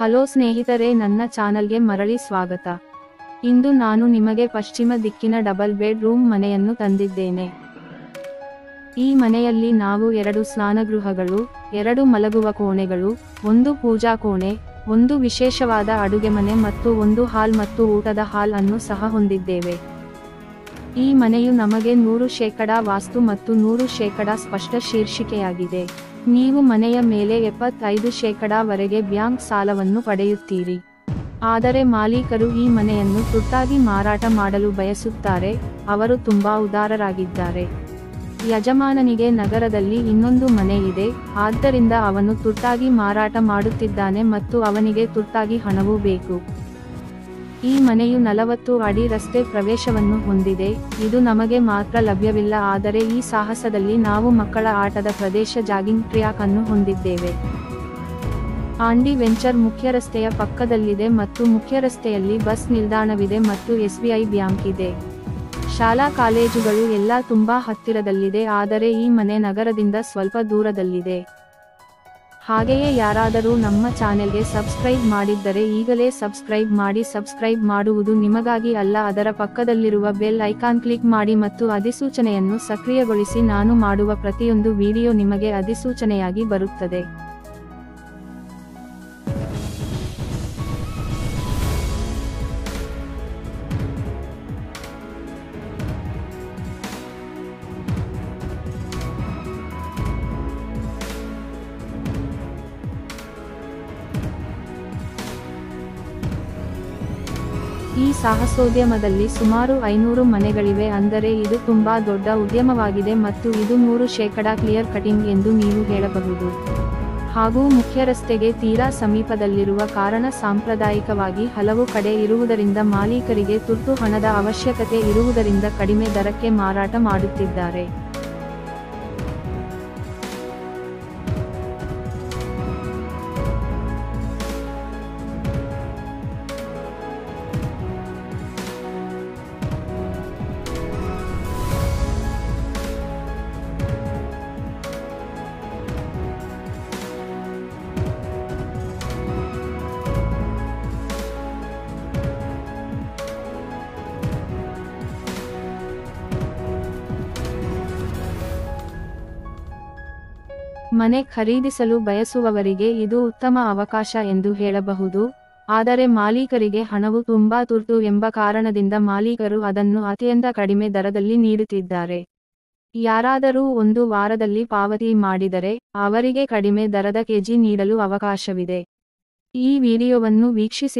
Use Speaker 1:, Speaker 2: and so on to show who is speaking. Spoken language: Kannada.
Speaker 1: ಹಲೋ ಸ್ನೇಹಿತರೆ, ನನ್ನ ಚಾನಲ್ಗೆ ಮರಳಿ ಸ್ವಾಗತ. ಇಂದು ನಾನು ನಿಮಗೆ ಪಶ್ಚಿಮ ದಿಕ್ಕಿನ ಡಬಲ್ ಬೆಡ್ ರೂಮ್ ಮನೆಯನ್ನು ತಂದಿದ್ದೇನೆ. ಈ ಮನೆಯಲ್ಲಿ ನಾವು 2 ಸ್ನಾನಗೃಹಗಳು, 2 ಮಲಗುವ ಕೋಣೆಗಳು, 1 ಪೂಜಾ ಕೋಣೆ, 1 ವಿಶೇಷವಾದ ಅಡುಗೆ ಮನೆ ಮತ್ತು 1 ಹಾಲ್ ಮತ್ತು ಊಟದ ಹಾಲ್ ಅನ್ನು ಸಹ ಹೊಂದಿದ್ದೇವೆ. ಈ ಮನೆಯು ನಮಗೆ 100% ವಾಸ್ತು ಮತ್ತು 100% ಸ್ಪಷ್ಟ ಶೀರ್ಷಿಕೆಯಾಗಿದೆ. ನೀವು ಮನೆಯ ಮೇಲೆ 75% ವರೆಗೆ ಬ್ಯಾಂಕ್ ಸಾಲವನ್ನು ಪಡೆಯುತ್ತೀರಿ. ಆದರೆ ಮಾಲೀಕರು ಈ ಮನೆಯನ್ನು ತುರ್ತಾಗಿ ಮಾರಾಟ ಮಾಡಲು ಬಯಸುತ್ತಾರೆ. ಅವರು ತುಂಬಾ ಉದಾರರಾಗಿದ್ದಾರೆ. ಯಜಮಾನನಿಗೆ ನಗರದಲ್ಲಿ ಇನ್ನೊಂದು ಮನೆ ಇದೆ, ಆದ್ದರಿಂದ ಅವನು ತುರ್ತಾಗಿ ಮಾರಾಟ ಮಾಡುತ್ತಿದ್ದಾನೆ ಮತ್ತು ಅವನಿಗೆ ತುರ್ತಾಗಿ ಹಣವೂ ಬೇಕು. ಈ ಮನೆಯು 40 ಅಡಿ ರಸ್ತೆ ಪ್ರವೇಶವನ್ನು ಹೊಂದಿದೆ. ಇದು ನಮಗೆ ಮಾತ್ರ ಲಭ್ಯವಿಲ್ಲ, ಆದರೆ ಈ ಸಾಹಸದಲ್ಲಿ ನಾವು ಮಕ್ಕಳ ಆಟದ ಪ್ರದೇಶ, ಜಾಗಿಂಗ್ ಟ್ರ್ಯಾಕ್ ಅನ್ನು ಹೊಂದಿದ್ದೇವೆ. ಆಂಡಿ ವೆಂಚರ್ ಮುಖ್ಯ ರಸ್ತೆಯ ಪಕ್ಕದಲ್ಲಿದೆ ಮತ್ತು ಮುಖ್ಯ ರಸ್ತೆಯಲ್ಲಿ ಬಸ್ ನಿಲ್ದಾಣವಿದೆ ಮತ್ತು SBI ಬ್ಯಾಂಕ್ ಇದೆ. ಶಾಲಾ ಕಾಲೇಜುಗಳು ಎಲ್ಲ ತುಂಬಾ ಹತ್ತಿರದಲ್ಲಿದೆ, ಆದರೆ ಈ ಮನೆ ನಗರದಿಂದ ಸ್ವಲ್ಪ ದೂರದಲ್ಲಿದೆ. ಹಾಗೆಯೇ ಯಾರಾದರೂ ನಮ್ಮ ಚಾನೆಲ್ಗೆ ಸಬ್ಸ್ಕ್ರೈಬ್ ಮಾಡಿದ್ದರೆ ಈಗಲೇ ಸಬ್ಸ್ಕ್ರೈಬ್ ಮಾಡಿ. ಸಬ್ಸ್ಕ್ರೈಬ್ ಮಾಡುವುದು ನಿಮಗಾಗಿ ಅಲ್ಲ, ಅದರ ಪಕ್ಕದಲ್ಲಿರುವ ಬೆಲ್ ಐಕಾನ್ ಕ್ಲಿಕ್ ಮಾಡಿ ಮತ್ತು ಅಧಿಸೂಚನೆಯನ್ನು ಸಕ್ರಿಯಗೊಳಿಸಿ. ನಾನು ಮಾಡುವ ಪ್ರತಿಯೊಂದು ವಿಡಿಯೋ ನಿಮಗೆ ಅಧಿಸೂಚನೆಯಾಗಿ ಬರುತ್ತದೆ. ಈ ಸಾಹಸೋದ್ಯಮದಲ್ಲಿ ಸುಮಾರು 500 ಮನೆಗಳಿವೆ, ಅಂದರೆ ಇದು ತುಂಬಾ ದೊಡ್ಡ ಉದ್ಯಮವಾಗಿದೆ ಮತ್ತು ಇದು 100% ಕ್ಲಿಯರ್ ಕಟಿಂಗ್ ಎಂದು ನೀವು ಹೇಳಬಹುದು. ಹಾಗೂ ಮುಖ್ಯ ರಸ್ತೆಗೆ ತೀರಾ ಸಮೀಪದಲ್ಲಿರುವ ಕಾರಣ ಸಾಂಪ್ರದಾಯಿಕವಾಗಿ ಹಲವು ಕಡೆ ಇರುವುದರಿಂದ ಮಾಲೀಕರಿಗೆ ತುರ್ತು ಹಣದ ಅವಶ್ಯಕತೆ ಇರುವುದರಿಂದ ಕಡಿಮೆ ದರಕ್ಕೆ ಮಾರಾಟ ಮಾಡುತ್ತಿದ್ದಾರೆ. ಮನೆ ಖರೀದಿಸಲು ಬಯಸುವವರಿಗೆ ಇದು ಉತ್ತಮ ಅವಕಾಶ ಎಂದು ಹೇಳಬಹುದು, ಆದರೆ ಮಾಲೀಕರಿಗೆ ಹಣವು ತುಂಬಾ ತುರ್ತು ಎಂಬ ಕಾರಣದಿಂದ ಮಾಲೀಕರು ಅದನ್ನು ಅತ್ಯಂತ ಕಡಿಮೆ ದರದಲ್ಲಿ ನೀಡುತ್ತಿದ್ದಾರೆ. ಯಾರಾದರೂ 1 ವಾರದಲ್ಲಿ ಪಾವತಿ ಮಾಡಿದರೆ, ಅವರಿಗೆ ಕಡಿಮೆ ದರದ ಕೆಜಿ ನೀಡಲು ಅವಕಾಶವಿದೆ. ಈ ವಿಡಿಯೋವನ್ನು ವೀಕ್ಷಿಸಿದ